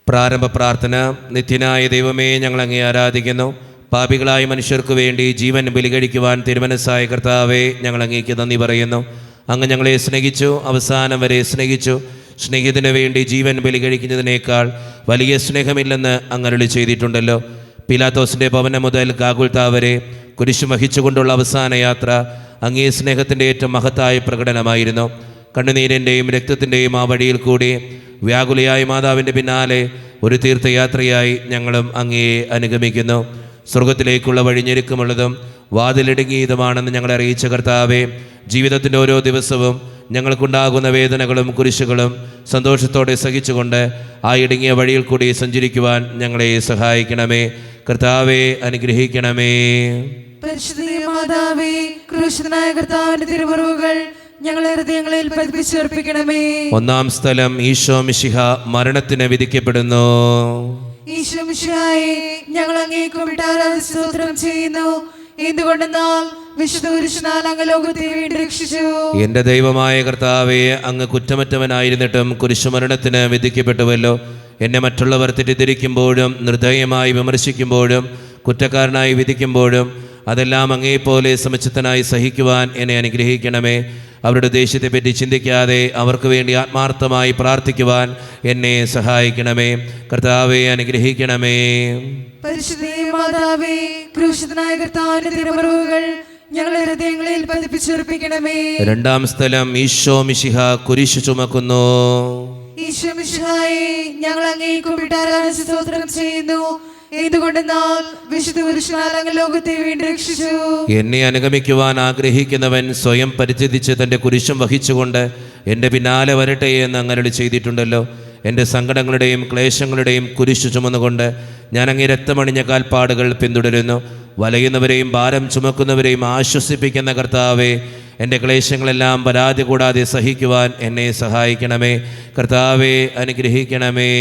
പ്രാരംഭ പ്രാർത്ഥന. നിത്യനായ ദൈവമേ, ഞങ്ങൾ അങ്ങേ ആരാധിക്കുന്നു. പാപികളായ മനുഷ്യർക്ക് വേണ്ടി ജീവൻ ബലികഴിക്കുവാൻ തിരുമനസ്സായ കർത്താവേ, ഞങ്ങൾ അങ്ങേക്ക് നന്ദി പറയുന്നു. അങ്ങ് ഞങ്ങളെ സ്നേഹിച്ചു, അവസാനം വരെ സ്നേഹിച്ചു. സ്നേഹിതന് വേണ്ടി ജീവൻ ബലികഴിക്കുന്നതിനേക്കാൾ വലിയ സ്നേഹമില്ലെന്ന് അങ്ങ് അരുളി ചെയ്തിട്ടുണ്ടല്ലോ. പീലാത്തോസിൻ്റെ ഭവനം മുതൽ ഗാഗുൽത്താ വരെ കുരിശ് വഹിച്ചുകൊണ്ടുള്ള അവസാന യാത്ര അങ്ങേ സ്നേഹത്തിൻ്റെ ഏറ്റവും മഹത്തായ പ്രകടനമായിരുന്നു. കണ്ണുനീരിൻ്റെയും രക്തത്തിൻ്റെയും ആ വഴിയിൽ കൂടി വ്യാകുലയായ മാതാവിൻ്റെ പിന്നാലെ ഒരു തീർത്ഥയാത്രയായി ഞങ്ങളും അങ്ങയെ അനുഗമിക്കുന്നു. സ്വർഗത്തിലേക്കുള്ള വഴി ഞെരുക്കമുള്ളതും വാതിലിടുങ്ങിയതുമാണെന്ന് ഞങ്ങളെ അറിയിച്ച കർത്താവേ, ജീവിതത്തിൻ്റെ ഓരോ ദിവസവും ഞങ്ങൾക്കുണ്ടാകുന്ന വേദനകളും കുരിശുകളും സന്തോഷത്തോടെ സഹിച്ചുകൊണ്ട് ആ ഇടുങ്ങിയ വഴിയിൽ കൂടി സഞ്ചരിക്കുവാൻ ഞങ്ങളെ സഹായിക്കണമേ. കർത്താവെ, അനുഗ്രഹിക്കണമേ. പരിശുദ്ധ മാതാവേ, ക്രൂശിതനായ കർത്താവിന്റെ തിരുമുറിവുകൾ ഞങ്ങളെ ഹൃദയങ്ങളിൽ പതിപ്പിച്ചുറപ്പിക്കണമേ. ഒന്നാം സ്ഥലം. ഈശോ മിശിഹ മരണത്തിന് വിധിക്കപ്പെടുന്നു. ഈശോ മിശിഹായെ, ഞങ്ങൾ അങ്ങേക്ക് വേണ്ടി ആരാധിച്ച് സ്തോത്രം ചെയ്യുന്നു. എന്തുകൊണ്ടെന്നാൽ വിശുദ്ധ കുരിശിനാൽ അങ്ങ് ലോകത്തെ വീണ്ടും രക്ഷിച്ചു. എന്റെ ദൈവമായ കർത്താവേ, അങ്ങ് കുറ്റമറ്റവനായിരുന്നിട്ടും കുരിശുമരണത്തിന് വിധിക്കപ്പെട്ടുവല്ലോ. എന്നെ മറ്റുള്ളവർ തെറ്റിദ്ധരിക്കുമ്പോഴും നിർദ്ദയമായി വിമർശിക്കുമ്പോഴും കുറ്റക്കാരനായി വിധിക്കുമ്പോഴും അതെല്ലാം അങ്ങേപ്പോലെ സമചിത്തനായി സഹിക്കുവാൻ എന്നെ അനുഗ്രഹിക്കണമേ. അവരുടെ ദേഷ്യത്തെപ്പറ്റി ചിന്തിക്കാതെ അവർക്ക് വേണ്ടി ആത്മാർത്ഥമായി പ്രാർത്ഥിക്കുവാൻ എന്നെ സഹായിക്കണമേ. കർത്താവെ, അനുഗ്രഹിക്കണമേ. പരിശുദ്ധ മാതാവേ, ക്രൂശിതനായ കർത്താവിന്റെ തിരുമുറിവുകൾ ഞങ്ങളെ ഹൃദയങ്ങളിൽ പതിപ്പിച്ചുറപ്പിക്കണമേ. രണ്ടാം സ്ഥലം. ഈശോ മിശിഹ കുരിശു ചുമക്കുന്നു. ഈശോ മിശിഹായെ, ഞങ്ങൾ അങ്ങേക്ക് വേണ്ടി ആരാധിച്ച് സ്തോത്രം ചെയ്യുന്നു. എന്തുകൊണ്ടെന്നാൽ വിശുദ്ധ കുരിശിനാൽ അങ്ങ് ലോകത്തെ വീണ്ടും രക്ഷിച്ചു. എന്നെ അനുഗമിക്കുവാൻ ആഗ്രഹിക്കുന്നവൻ സ്വയം പരിത്യജിച്ച് തൻ്റെ കുരിശും വഹിച്ചുകൊണ്ട് എൻ്റെ പിന്നാലെ വരട്ടെ എന്ന് അങ്ങ് അരുളി ചെയ്തിട്ടുണ്ടല്ലോ. എൻ്റെ സങ്കടങ്ങളുടെയും ക്ലേശങ്ങളുടെയും കുരിശു ചുമന്നുകൊണ്ട് ഞാൻ അങ്ങേ രക്തമണിഞ്ഞ കാൽപ്പാടുകൾ പിന്തുടരുന്നു. വലയുന്നവരെയും ഭാരം ചുമക്കുന്നവരെയും ആശ്വസിപ്പിക്കുന്ന കർത്താവേ, എൻ്റെ ക്ലേശങ്ങളെല്ലാം പരാതി കൂടാതെ സഹിക്കുവാൻ എന്നെ സഹായിക്കണമേ. കർത്താവെ, അനുഗ്രഹിക്കണമേ.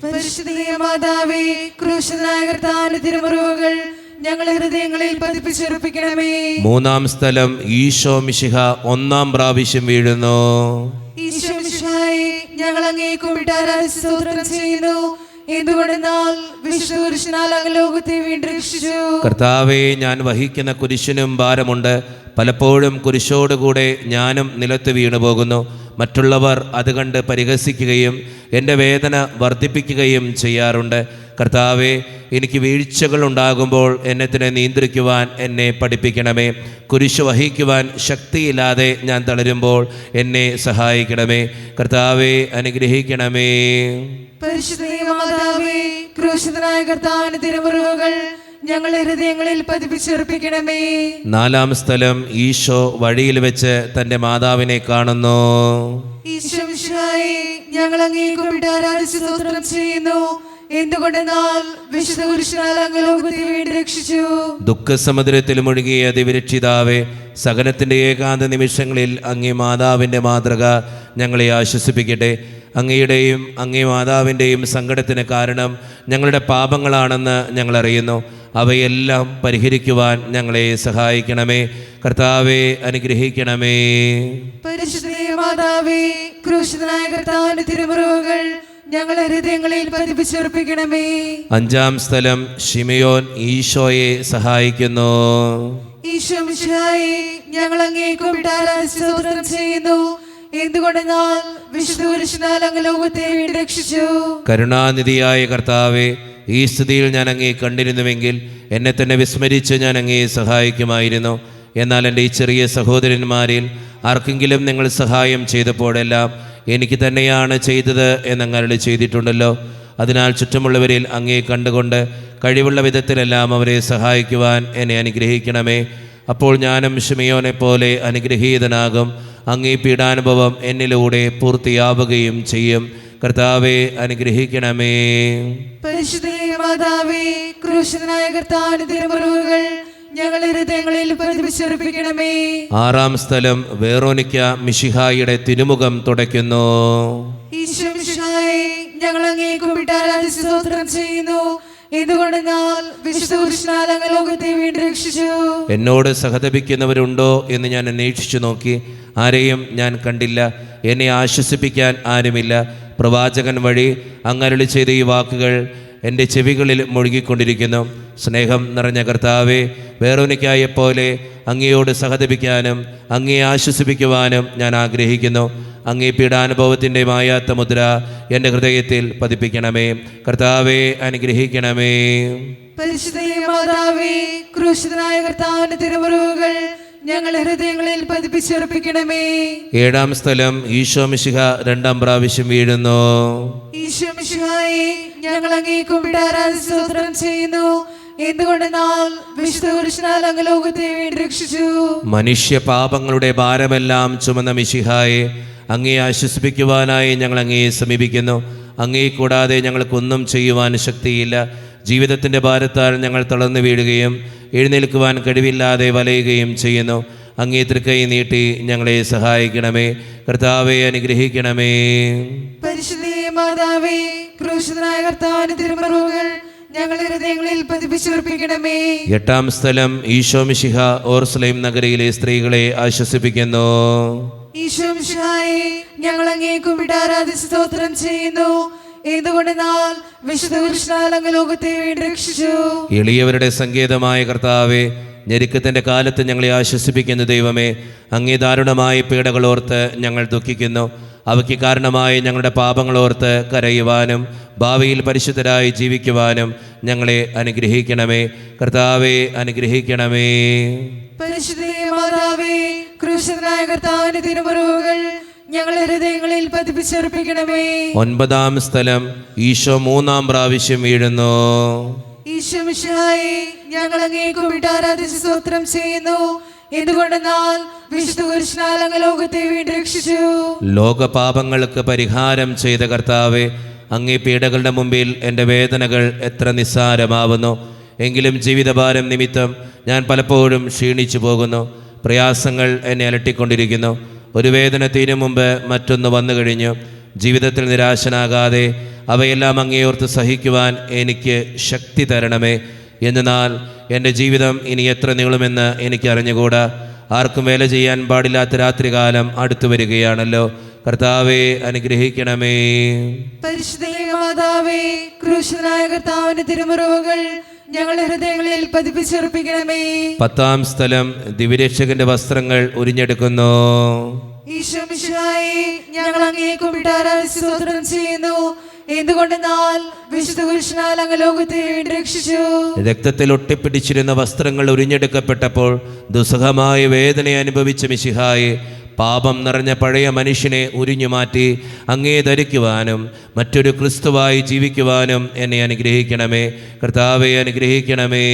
പരിശുദ്ധ മാതാവേ, ക്രൂശിതനായ കർത്താവിന്റെ തിരുമുറിവുകൾ ഞങ്ങളെ ഹൃദയങ്ങളിൽ പതിപ്പിച്ചുറപ്പിക്കണമേ. മൂന്നാം സ്ഥലം. ഈശോ മിശിഹ ഒന്നാം പ്രാവശ്യം വീഴുന്നു. ഈശോ മിശിഹായെ, ഞങ്ങൾ അങ്ങേക്ക് വേണ്ടി ആരാധിച്ച് സ്തോത്രം ചെയ്യുന്നു. എന്തുകൊണ്ടെന്നാൽ വിശുദ്ധ കുരിശിനാൽ അങ്ങ് ലോകത്തെ വീണ്ടും രക്ഷിച്ചു. കർത്താവെ, ഞാൻ വഹിക്കുന്ന കുരിശിനും ഭാരമുണ്ട്. പലപ്പോഴും കുരിശോടുകൂടെ ഞാനും നിലത്ത് വീണു പോകുന്നു. മറ്റുള്ളവർ അത് കണ്ട് പരിഹസിക്കുകയും എൻ്റെ വേദന വർദ്ധിപ്പിക്കുകയും ചെയ്യാറുണ്ട്. കർത്താവെ, എനിക്ക് വീഴ്ചകൾ ഉണ്ടാകുമ്പോൾ എന്നെ തന്നെ നിയന്ത്രിക്കുവാൻ എന്നെ പഠിപ്പിക്കണമേ. കുരിശ് വഹിക്കുവാൻ ശക്തിയില്ലാതെ ഞാൻ തളരുമ്പോൾ എന്നെ സഹായിക്കണമേ. കർത്താവെ, അനുഗ്രഹിക്കണമേ. പരിശുദ്ധ മാതാവേ, ക്രൂശിതനായ കർത്താവിന്റെ തിരുമുറിവുകൾ ഞങ്ങളെ ഹൃദയങ്ങളിൽ പതിപ്പിച്ചുറപ്പിക്കണമേ. നാലാം സ്ഥലം. ഈശോ വഴിയിൽ വെച്ച് തൻ്റെ മാതാവിനെ കാണുന്നു. ഈശോ മിശിഹായെ, ഞങ്ങൾ അങ്ങേക്ക് വേണ്ടി ആരാധിച്ച് സ്തോത്രം ചെയ്യുന്നു. എന്തുകൊണ്ടെന്നാൽ വിശുദ്ധ കുരിശിനാൽ അങ്ങ് ലോകത്തെ വീണ്ടും രക്ഷിച്ചു. ദുഃഖസമുദ്രത്തിൽ മുഴുകിയ ദിവ്യരക്ഷിതാവേ, സഹനത്തിൻ്റെ ഏകാന്ത നിമിഷങ്ങളിൽ അങ്ങേ മാതാവിൻ്റെ മാതൃക ഞങ്ങളെ ആശ്വസിപ്പിക്കട്ടെ. അങ്ങയുടെയും അങ്ങേ മാതാവിൻ്റെയും സങ്കടത്തിന് കാരണം ഞങ്ങളുടെ പാപങ്ങളാണെന്ന് ഞങ്ങൾ അറിയുന്നു. അവയെല്ലാം പരിഹരിക്കുവാൻ ഞങ്ങളെ സഹായിക്കണമേ. കർത്താവെ, അനുഗ്രഹിക്കണമേ. പരിശുദ്ധ മാതാവേ, ക്രൂശിതനായ കർത്താവിന്റെ തിരുമുറിവുകൾ ഞങ്ങളെ ഹൃദയങ്ങളിൽ പതിപ്പിച്ചുറപ്പിക്കണമേ. അഞ്ചാം സ്ഥലം. ശിമയോൻ ഈശോയെ സഹായിക്കുന്നു. ഈശോ മിശിഹായെ, ഞങ്ങൾ അങ്ങേക്ക് വേണ്ടി ആരാധിച്ച് സ്തോത്രം ചെയ്യുന്നു. എന്തുകൊണ്ടെന്നാൽ വിശുദ്ധ കുരിശിനാൽ അങ്ങ് ലോകത്തെ വീണ്ടും രക്ഷിച്ചു. കരുണാനിധിയായ കർത്താവെ, ഈ സ്ഥിതിയിൽ ഞാൻ അങ്ങേ കണ്ടിരുന്നുവെങ്കിൽ എന്നെ തന്നെ വിസ്മരിച്ച് ഞാൻ അങ്ങേ സഹായിക്കുമായിരുന്നു. എന്നാൽ എൻ്റെ ഈ ചെറിയ സഹോദരന്മാരിൽ ആർക്കെങ്കിലും നിങ്ങൾ സഹായം ചെയ്തപ്പോഴെല്ലാം എനിക്ക് തന്നെയാണ് ചെയ്തത് എന്നങ്ങ് അരുളി ചെയ്തിട്ടുണ്ടല്ലോ. അതിനാൽ ചുറ്റുമുള്ളവരിൽ അങ്ങേ കണ്ടുകൊണ്ട് കഴിവുള്ള വിധത്തിലെല്ലാം അവരെ സഹായിക്കുവാൻ എന്നെ അനുഗ്രഹിക്കണമേ. അപ്പോൾ ഞാനും ശിമയോനെ പോലെ അനുഗ്രഹീതനാകും. അങ്ങേ പീഡാനുഭവം എന്നിലൂടെ പൂർത്തിയാവുകയും ചെയ്യും. കർത്താവെ, അനുഗ്രഹിക്കണമേ. പരിശുദ്ധ മാതാവേ, ക്രൂശിതനായ കർത്താവിന്റെ തിരുമുറിവുകൾ ഞങ്ങളെ ഹൃദയങ്ങളിൽ പതിപ്പിച്ചുറപ്പിക്കണമേ. ആറാം സ്ഥലം. വെറോനിക്ക മിശിഹായുടെ തിരുമുഖം തുടയ്ക്കുന്നു. ഈശോ മിശിഹായെ, ഞങ്ങൾ അങ്ങേക്ക് വേണ്ടി ആരാധിച്ച് സ്തോത്രം ചെയ്യുന്നു. എന്തുകൊണ്ടെന്നാൽ വിശുദ്ധ കുരിശിനാൽ അങ്ങ് ലോകത്തെ വീണ്ടും രക്ഷിച്ചു. എന്നോട് സഹതപിക്കുന്നവരുണ്ടോ എന്ന് ഞാൻ അന്വേഷിച്ചു നോക്കി, ആരെയും ഞാൻ കണ്ടില്ല. എന്നെ ആശ്വസിപ്പിക്കാൻ ആരുമില്ല. പ്രവാചകൻ വഴി അങ്ങരുളി ചെയ്ത ഈ വാക്കുകൾ എൻ്റെ ചെവികളിൽ മുഴുകിക്കൊണ്ടിരിക്കുന്നു. സ്നേഹം നിറഞ്ഞ കർത്താവേ, വേറൊനിക്കായെപ്പോലെ അങ്ങയോട് സഹതപിക്കാനും അങ്ങയെ ആശ്വസിപ്പിക്കുവാനും ഞാൻ ആഗ്രഹിക്കുന്നു. അങ്ങേ പീഡാനുഭവത്തിൻ്റെ മായാത്ത മുദ്ര എൻ്റെ ഹൃദയത്തിൽ പതിപ്പിക്കണമേ. കർത്താവേ, അനുഗ്രഹിക്കണമേ. പരിശുദ്ധ മാതാവേ, ക്രൂശിതനായ കർത്താവിന്റെ തിരുമുറിവുകൾ ഞങ്ങളുടെ ഹൃദയങ്ങളിൽ പതിപ്പിച്ചുറപ്പിക്കണമേ. ഏഴാം സ്ഥലം ഈശോ മിശിഹ രണ്ടാം പ്രാവശ്യം വീഴുന്നു. ഈശോ മിശിഹായെ, ഞങ്ങൾ അങ്ങേ കുമ്പിട്ട് ആരാധിച്ച് സ്തോത്രം ചെയ്യുന്നു. എന്തുകൊണ്ടെന്നാൽ വിശുദ്ധ കുരിശിനാൽ അങ്ങ് ലോകത്തെ വീണ്ടും രക്ഷിച്ചു. മനുഷ്യ പാപങ്ങളുടെ ഭാരമെല്ലാം ചുമന്ന മിശിഹായെ, അങ്ങേ ആശ്വസിപ്പിക്കുവാനായി ഞങ്ങൾ അങ്ങയെ സമീപിക്കുന്നു. അങ്ങേ കൂടാതെ ഞങ്ങൾക്കൊന്നും ചെയ്യുവാൻ ശക്തിയില്ല. ജീവിതത്തിൻ്റെ ഭാരത്താൽ ഞങ്ങൾ തളർന്നു വീഴുകയും എഴുന്നേൽക്കുവാൻ കഴിവില്ലാതെ വലയുകയും ചെയ്യുന്നു. അങ്ങേ തൃക്കൈ നീട്ടി ഞങ്ങളെ സഹായിക്കണമേ. കർത്താവെ, അനുഗ്രഹിക്കണമേ. പരിശുദ്ധ മാതാവേ, ക്രൂശിതനായ കർത്താവിന്റെ തിരുമുറിവുകൾ ഞങ്ങളുടെ ഹൃദയങ്ങളിൽ പതിപ്പിച്ചുറപ്പിക്കണമേ. എട്ടാം സ്ഥലം ഈശോ മിശിഹ ഓർസലേം നഗരിയിലെ സ്ത്രീകളെ ആശ്വസിപ്പിക്കുന്നു. ഈശോ മിശിഹായെ, ഞങ്ങൾ അങ്ങേ കുമ്പിട്ട് ആരാധിച്ച് സ്തോത്രം ചെയ്യുന്നു. എന്തുകൊണ്ടെന്നാൽ വിശുദ്ധ കുരിശിനാൽ അങ്ങ് ലോകത്തെ വീണ്ടും രക്ഷിച്ചു. എളിയവരുടെ സങ്കേതമായ കർത്താവെ, ഞെരുക്കത്തിൻ്റെ കാലത്ത് ഞങ്ങളെ ആശ്വസിപ്പിക്കുന്ന ദൈവമേ, അങ്ങേ ദാരുണമായ പീഡകളോർത്ത് ഞങ്ങൾ ദുഃഖിക്കുന്നു. അവയ്ക്ക് കാരണമായി ഞങ്ങളുടെ പാപങ്ങളോർത്ത് കരയുവാനും ഭാവിയിൽ പരിശുദ്ധരായി ജീവിക്കുവാനും ഞങ്ങളെ അനുഗ്രഹിക്കണമേ. കർത്താവെ, അനുഗ്രഹിക്കണമേ. പരിശുദ്ധ മാതാവേ, ക്രൂശിതനായ കർത്താവിന്റെ തിരുമുറിവുകൾ ഞങ്ങളുടെ ഹൃദയങ്ങളിൽ പതിപ്പിച്ചുറപ്പിക്കണമേ. ഒൻപതാം സ്ഥലം ഈശോ മൂന്നാം പ്രാവശ്യം വീഴുന്നു. ഈശോ മിശിഹായെ, ഞങ്ങൾ അങ്ങേ കുമ്പിട്ട് ആരാധിച്ച് സ്തോത്രം ചെയ്യുന്നു. എന്തുകൊണ്ടെന്നാൽ വിശുദ്ധ കുരിശിനാൽ അങ്ങ് ലോകത്തെ വീണ്ടും രക്ഷിച്ചു. ലോകപാപങ്ങൾക്ക് പരിഹാരം ചെയ്ത കർത്താവെ, അങ്ങേ പീഡകളുടെ മുമ്പിൽ എൻ്റെ വേദനകൾ എത്ര നിസ്സാരമാവുന്നു. എങ്കിലും ജീവിതഭാരം നിമിത്തം ഞാൻ പലപ്പോഴും ക്ഷീണിച്ചു പോകുന്നു. പ്രയാസങ്ങൾ എന്നെ അലട്ടിക്കൊണ്ടിരിക്കുന്നു. ഒരു വേദന തീരും മുമ്പ് മറ്റൊന്ന് വന്നു കഴിഞ്ഞു. ജീവിതത്തിൽ നിരാശനാകാതെ അവയെല്ലാം അങ്ങേയോർത്ത് സഹിക്കുവാൻ എനിക്ക് ശക്തി തരണമേ. എന്നാൽ എൻ്റെ ജീവിതം ഇനി എത്ര നീളുമെന്ന് എനിക്ക് അറിഞ്ഞുകൂടാ. ആർക്കും വേല ചെയ്യാൻ പാടില്ലാത്ത രാത്രികാലം അടുത്തു വരികയാണല്ലോ. കർത്താവെ, അനുഗ്രഹിക്കണമേ. പരിശുദ്ധ മാതാവേ, ക്രൂശിതനായ കർത്താവിന്റെ തിരുമുറിവുകൾ ഞങ്ങളുടെ ഹൃദയങ്ങളിൽ പതിപ്പിച്ചുറപ്പിക്കണമേ. പത്താം സ്ഥലം ദിവ്യരക്ഷകന്റെ വസ്ത്രങ്ങൾ ഉരിഞ്ഞെടുക്കുന്നു. ഈശോ മിശിഹായെ, ഞങ്ങൾ അങ്ങേ കുമ്പിട്ട് ആരാധിച്ച് സ്തോത്രം ചെയ്യുന്നു. എന്തുകൊണ്ടെന്നാൽ വിശുദ്ധ കുരിശിനാൽ അങ്ങ് ലോകത്തെ വീണ്ടും രക്ഷിച്ചു. രക്തത്തിൽ ഒട്ടിപ്പിടിച്ചിരുന്ന വസ്ത്രങ്ങൾ ഉരിഞ്ഞെടുക്കപ്പെട്ടപ്പോൾ ദുസ്സഹമായ വേദന അനുഭവിച്ച മിശിഹായെ, പാപം നിറഞ്ഞ പഴയ മനുഷ്യനെ ഉരിഞ്ഞുമാറ്റി അങ്ങേ ധരിക്കുവാനും മറ്റൊരു ക്രിസ്തുവായി ജീവിക്കുവാനും എന്നെ അനുഗ്രഹിക്കണമേ. കർത്താവെ, അനുഗ്രഹിക്കണമേ.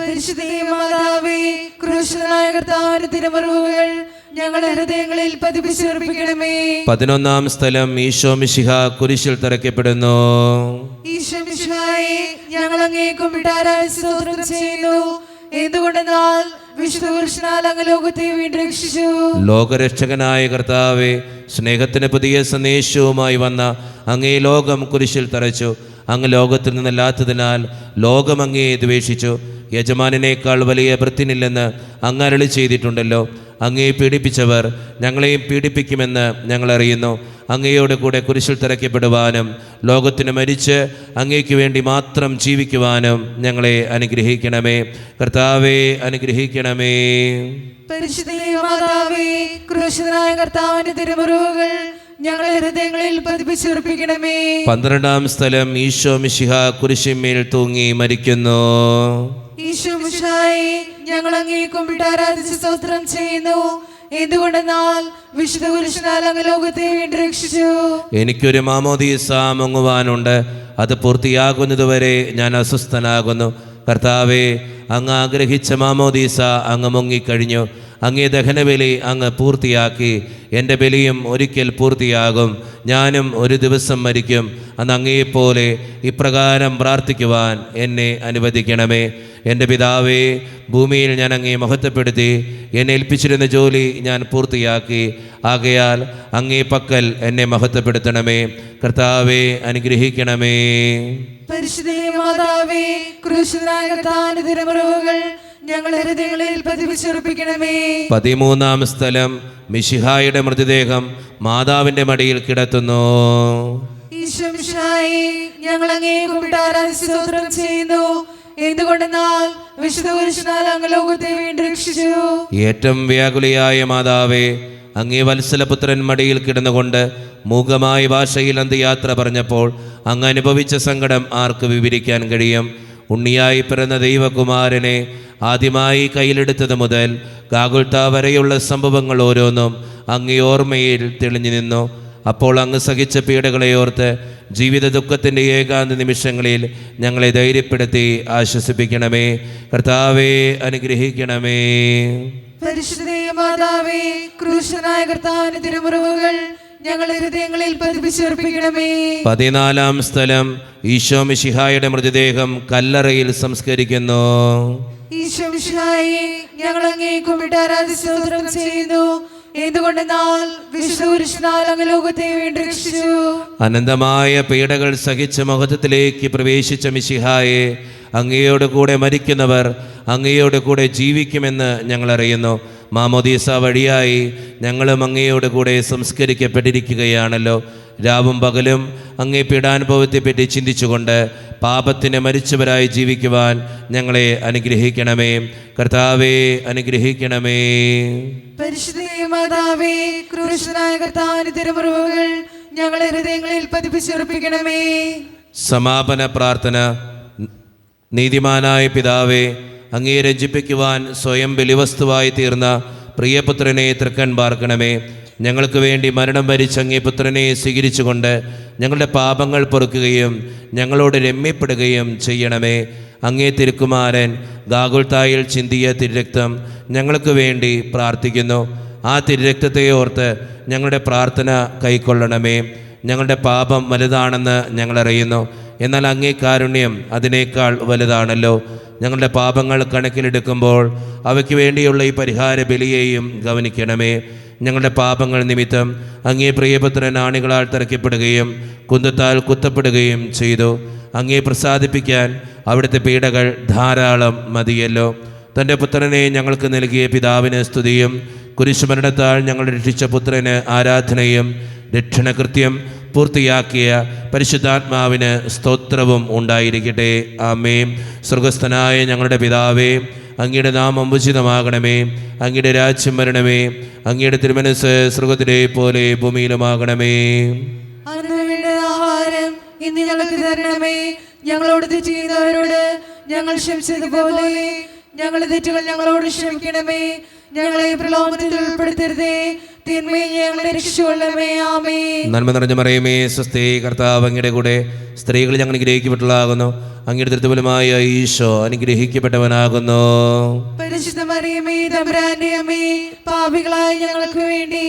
പരിശുദ്ധ മാതാവേ, ക്രൂശിതനായ കർത്താവിന്റെ തിരുമുറിവുകൾ ഞങ്ങളുടെ ഹൃദയങ്ങളിൽ പതിപ്പിച്ചുറപ്പിക്കണമേ. 11ാം സ്ഥലം ഈശോ മിശിഹ കുരിശിൽ തറയ്ക്കപ്പെടുന്നു. ഈശോ മിശിഹായെ, ഞങ്ങൾ അങ്ങേ കുമ്പിട്ട് ആരാധിച്ച് സ്തോത്രം ചെയ്യുന്നു. എന്തുകൊണ്ടെന്നാൽ വിശുദ്ധ കുരിശിനാൽ അങ്ങ് ലോകത്തെ വീണ്ടും രക്ഷിച്ചു. ലോകരക്ഷകനായ കർത്താവെ, സ്നേഹത്തിന് പുതിയ സന്ദേശവുമായി വന്ന അങ്ങേ ലോകം കുരിശിൽ തറച്ചു. അങ്ങ് ലോകത്തിൽ നിന്നല്ലാത്തതിനാൽ ലോകം അങ്ങയെ ദ്വേഷിച്ചു. യജമാനേക്കാൾ വലിയ ഭൃത്യനില്ലെന്ന് അങ്ങ് അരുളി ചെയ്തിട്ടുണ്ടല്ലോ. അങ്ങയെ പീഡിപ്പിച്ചവർ ഞങ്ങളെയും പീഡിപ്പിക്കുമെന്ന് ഞങ്ങൾ അറിയുന്നു. അങ്ങയോട് കൂടെ കുരിശിൽ തറയ്ക്കപ്പെടുവാനും ലോകത്തിന് മരിച്ച് അങ്ങയ്ക്ക് വേണ്ടി മാത്രം ജീവിക്കുവാനും ഞങ്ങളെ അനുഗ്രഹിക്കണമേ. കർത്താവെ, അനുഗ്രഹിക്കണമേ. പരിശുദ്ധ മാതാവേ, ക്രൂശിതനായ കർത്താവിന്റെ തിരുമുറിവുകൾ ഞങ്ങളുടെ ഹൃദയങ്ങളിൽ പതിപ്പിച്ചുറപ്പിക്കണമേ. 12ാം സ്ഥലം ഈശോ മിശിഹ കുരിശിന്മേൽ തൂങ്ങി മരിക്കുന്നു. ഈശോ മിശിഹായെ, ഞങ്ങൾ അങ്ങേ കുമ്പിട്ട് ആരാധിച്ച് സ്തോത്രം ചെയ്യുന്നു. എന്തുകൊണ്ടെന്നാൽ വിശുദ്ധ കുരിശിനാൽ അങ്ങ് ലോകത്തെ വീണ്ടും രക്ഷിച്ചു. എനിക്കൊരു മാമോദീസ മുങ്ങുവാനുണ്ട്. അത് പൂർത്തിയാകുന്നതുവരെ ഞാൻ അസ്വസ്ഥനാകുന്നു. കർത്താവെ, അങ്ങ് ആഗ്രഹിച്ച മാമോദീസ അങ്ങ് മുങ്ങിക്കഴിഞ്ഞു. അങ്ങേ ദഹനബലി അങ്ങ് പൂർത്തിയാക്കി. എൻ്റെ ബലിയും ഒരിക്കൽ പൂർത്തിയാകും. ഞാനും ഒരു ദിവസം മരിക്കും. അന്ന് അങ്ങയെപ്പോലെ ഇപ്രകാരം പ്രാർത്ഥിക്കുവാൻ എന്നെ അനുവദിക്കണമേ. എൻ്റെ പിതാവേ, ഭൂമിയിൽ ഞാൻ അങ്ങയെ മഹത്വപ്പെടുത്തി. എന്നെ ഏൽപ്പിച്ചിരുന്ന ജോലി ഞാൻ പൂർത്തിയാക്കി. ആകയാൽ അങ്ങേ പക്കൽ എന്നെ മഹത്വപ്പെടുത്തണമേ. കർത്താവെ, അനുഗ്രഹിക്കണമേ. പരിശുദ്ധ മാതാവേ, ക്രൂശിതനായ കർത്താവിന്റെ തിരുമുറിവുകൾ ഞങ്ങളുടെ ഹൃദയങ്ങളിൽ പതിപ്പിച്ചുറപ്പിക്കണമേ. 13-ാം സ്ഥലം മിശിഹായുടെ മൃതദേഹം മാതാവിന്റെ മടിയിൽ കിടത്തുന്നു. ഈശോ മിശിഹായേ, ഞങ്ങൾ അങ്ങയെ കുമ്പിട്ട് ആരാധിച്ച് സ്തോത്രം ചെയ്യുന്നു. എന്തുകൊണ്ടെന്നാൽ വിശുദ്ധ കുരിശിനാൽ അങ്ങ് ലോകത്തെ വീണ്ടും രക്ഷിച്ചു. ഏറ്റവും വ്യാകുലിയായ മാതാവേ, അങ്ങേ വത്സലപുത്രൻ മടിയിൽ കിടന്നുകൊണ്ട് മൂകമായ ഭാഷയിൽ അന്ത്യയാത്ര പറഞ്ഞപ്പോൾ അങ്ങ് അനുഭവിച്ച സങ്കടം ആർക്ക് വിവരിക്കാൻ കഴിയും? ഉണ്ണിയായി പിറന്ന ദൈവകുമാരനെ ആദ്യമായി കയ്യിലെടുത്തത് മുതൽ ഗാഗുൽത്ത വരെയുള്ള സംഭവങ്ങൾ ഓരോന്നും അങ്ങേ ഓർമ്മയിൽ തെളിഞ്ഞു നിന്നു. അപ്പോൾ അങ്ങ് സഹിച്ച പീഡകളെ ഓർത്ത് ജീവിത ദുഃഖത്തിൻ്റെ ഏകാന്ത നിമിഷങ്ങളിൽ ഞങ്ങളെ ധൈര്യപ്പെടുത്തി ആശ്വസിപ്പിക്കണമേ. കർത്താവേ, അനുഗ്രഹിക്കണമേ. പരിശുദ്ധ മാതാവേ, ക്രൂശനായ കർത്താവിന്റെ തിരുമുറിവുകൾ ഞങ്ങളുടെ ഹൃദയങ്ങളിൽ പതിപ്പിച്ചുറപ്പിക്കണമേ. 14-ാം സ്ഥലം ഈശോ മിശിഹായുടെ മൃതദേഹം കല്ലറയിൽ സംസ്കരിക്കുന്നു. ഈശോ മിശിഹായേ, ഞങ്ങൾ അങ്ങയെ കുമ്പിട്ട് ആരാധിച്ച് സ്തോത്രം ചെയ്യുന്നു. എന്തുകൊണ്ടെന്നാൽ വിശുദ്ധ കുരിശിനാൽ അങ്ങ് ലോകത്തെ വീണ്ടും രക്ഷിച്ചു. അനന്തമായ പീഡകൾ സഹിച്ച മഹത്വത്തിലേക്ക് പ്രവേശിച്ച മിശിഹായെ, അങ്ങയോട് കൂടെ മരിക്കുന്നവർ അങ്ങയോട് കൂടെ ജീവിക്കുമെന്ന് ഞങ്ങൾ അറിയുന്നു. മാമോദീസ വഴിയായി ഞങ്ങളും അങ്ങയോട് കൂടെ സംസ്കരിക്കപ്പെട്ടിരിക്കുകയാണല്ലോ. രാവും പകലും അങ്ങേ പീഡാനുഭവത്തെപ്പറ്റി ചിന്തിച്ചുകൊണ്ട് പാപത്തിന് മരിച്ചവരായി ജീവിക്കുവാൻ ഞങ്ങളെ അനുഗ്രഹിക്കണമേ. കർത്താവേ, അനുഗ്രഹിക്കണമേ. പരിശുദ്ധ മാതാവേ, ക്രൂശനായ കർത്താവിന്റെ തിരുമുറിവുകൾ ഞങ്ങളുടെ ഹൃദയങ്ങളിൽ പതിപ്പിച്ചുറപ്പിക്കണമേ. സമാപന പ്രാർത്ഥന. നീതിമാനായ പിതാവേ, അങ്ങയെ രഞ്ജിപ്പിക്കുവാൻ സ്വയം ബലിവസ്തുവായി തീർന്ന പ്രിയപുത്രനെ തൃക്കൺ പാർക്കണമേ. ഞങ്ങൾക്ക് വേണ്ടി മരണം വരിച്ച അങ്ങേ പുത്രനെ സ്വീകരിച്ചുകൊണ്ട് ഞങ്ങളുടെ പാപങ്ങൾ പൊറുക്കുകയും ഞങ്ങളോട് രമ്യപ്പെടുകയും ചെയ്യണമേ. അങ്ങേ തിരുക്കുമാരൻ ഗാഗുൽത്തായിൽ ചിന്തിയ തിരുരക്തം ഞങ്ങൾക്ക് വേണ്ടി പ്രാർത്ഥിക്കുന്നു. ആ തിരുരക്തത്തെ ഓർത്ത് ഞങ്ങളുടെ പ്രാർത്ഥന കൈക്കൊള്ളണമേ. ഞങ്ങളുടെ പാപം വലുതാണെന്ന് ഞങ്ങളറിയുന്നു, എന്നാൽ അങ്ങേ കാരുണ്യം അതിനേക്കാൾ വലുതാണല്ലോ. ഞങ്ങളുടെ പാപങ്ങൾ കണക്കിലെടുക്കുമ്പോൾ അവയ്ക്ക് വേണ്ടിയുള്ള ഈ പരിഹാര ബലിയെയും ഗവനിക്കണമേ. ഞങ്ങളുടെ പാപങ്ങൾ നിമിത്തം അങ്ങേ പ്രിയപുത്രൻ ആണികളാൽ തറയ്ക്കപ്പെടുകയും കുന്തത്താൽ കുത്തപ്പെടുകയും ചെയ്തു. അങ്ങേ പ്രസാദിപ്പിക്കാൻ അവിടുത്തെ പീഡകൾ ധാരാളം മതിയല്ലോ. തൻ്റെ പുത്രനെ ഞങ്ങൾക്ക് നൽകിയ പിതാവിന് സ്തുതിയും കുരിശുമരണത്താൽ ഞങ്ങൾ രക്ഷിച്ച പുത്രന് ആരാധനയും രക്ഷണകൃത്യം പൂർത്തിയാക്കിയ പരിശുദ്ധാത്മാവിന് സ്തോത്രവും ഉണ്ടായിരിക്കട്ടെ. ആമേൻ. സ്വർഗസ്ഥനായ ഞങ്ങളുടെ പിതാവേ, അങ്ങയുടെ നാമം ഉചിതമാകണമേ. അങ്ങയുടെ രാജ്യം വരണമേ. അങ്ങയുടെ തിരുമനസ്സ് സ്വർഗത്തിലെ പോലെ ഭൂമിയിലുമാകണമേ. ആഹാരം ഇന്ന് ഞങ്ങൾക്ക് തരണമേ. ഞങ്ങളോട് തെറ്റ് ചെയ്യുന്നവരോട് ഞങ്ങൾ ക്ഷമിച്ചതുപോലെ ഞങ്ങളുടെ തെറ്റുകൾ ഞങ്ങളോട് ക്ഷമിക്കണമേ. ഞങ്ങളെ പ്രലോഭനത്തിൽ ഉൾപ്പെടുത്തരുതേ, തിന്മയെ ഞങ്ങളെ രക്ഷിച്ചുകൊള്ളണമേ. ആമേൻ. നന്മ നിറഞ്ഞ മറിയമേ, സ്വസ്തി, കർത്താവ് അങ്ങയുടെ കൂടെ സ്ത്രീകൾ ഞങ്ങൾ അനുഗ്രഹിക്കപ്പെട്ടവളാകുന്നു. അങ്ങയുടെ തൃത്വഫലമായ ഈശോ അനുഗ്രഹിക്കപ്പെട്ടവനാകുന്നു. പരിശുദ്ധ മറിയമേ, തമ്പുരാന്റെ അമ്മേ, പാപികളായ ഞങ്ങൾക്ക് വേണ്ടി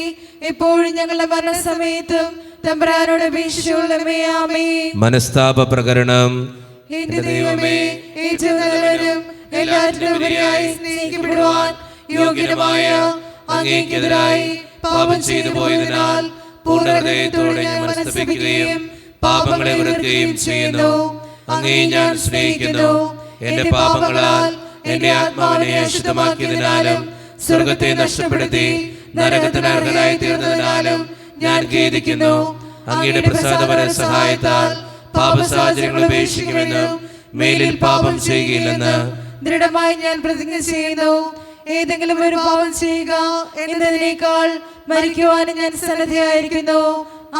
എപ്പോഴും ഞങ്ങളുടെ മരണസമയത്തും തമ്പുരാനോട് അപേക്ഷിച്ചുകൊള്ളണമേ. ആമേൻ. മനസ്താപ പ്രകരണം. എന്റെ ദൈവമേ, ഏറ്റവും നല്ലവരും എല്ലാറ്റിനും ഉപരിയായി സ്നേഹിക്കപ്പെടുവാൻ യോഗ്യനുമായ അങ്ങേക്കെതിരായി പാപം ചെയ്തു പോയതിനാൽ പൂർണ്ണ ഹൃദയത്തോടെ ഞാൻ മനസ്തപിക്കുകയും പാപങ്ങളെ വെറുക്കുകയും ചെയ്യുന്നു. അങ്ങേ ഞാൻ സ്നേഹിക്കുന്നു. എന്റെ പാപങ്ങളാൽ എന്റെ ആത്മാവിനെ അശുദ്ധമാക്കിയതിനാലും സ്വർഗത്തെ നഷ്ടപ്പെടുത്തി നരകത്തിന് അർഹനായി തീർന്നതിനാലും ഞാൻ ഖേദിക്കുന്നു. അങ്ങയുടെ പ്രസാദപര സഹായത്താൽ പാപസാഹചര്യങ്ങൾ ഉപേക്ഷിക്കുമെന്നും മേലിൽ പാപം ചെയ്യുകയില്ലെന്ന് ദൃഢമായി ഞാൻ പ്രതിജ്ഞ ചെയ്യുന്നു. ഏതെങ്കിലും ഒരു പാപം ചെയ്യുക എന്നതിനേക്കാൾ മരിക്കുവാനും ഞാൻ സന്നദ്ധയായിരിക്കുന്നു.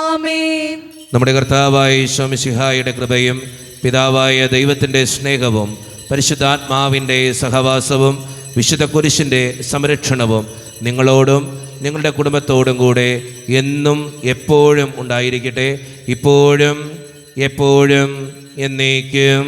ആമേൻ. നമ്മുടെ കർത്താവായ ഈശോ മിശിഹായുടെ കൃപയും പിതാവായ ദൈവത്തിൻ്റെ സ്നേഹവും പരിശുദ്ധാത്മാവിൻ്റെ സഹവാസവും വിശുദ്ധ കുരിശിൻ്റെ സംരക്ഷണവും നിങ്ങളോടും നിങ്ങളുടെ കുടുംബത്തോടും കൂടെ എന്നും എപ്പോഴും ഉണ്ടായിരിക്കട്ടെ, ഇപ്പോഴും എപ്പോഴും എന്നേക്കും.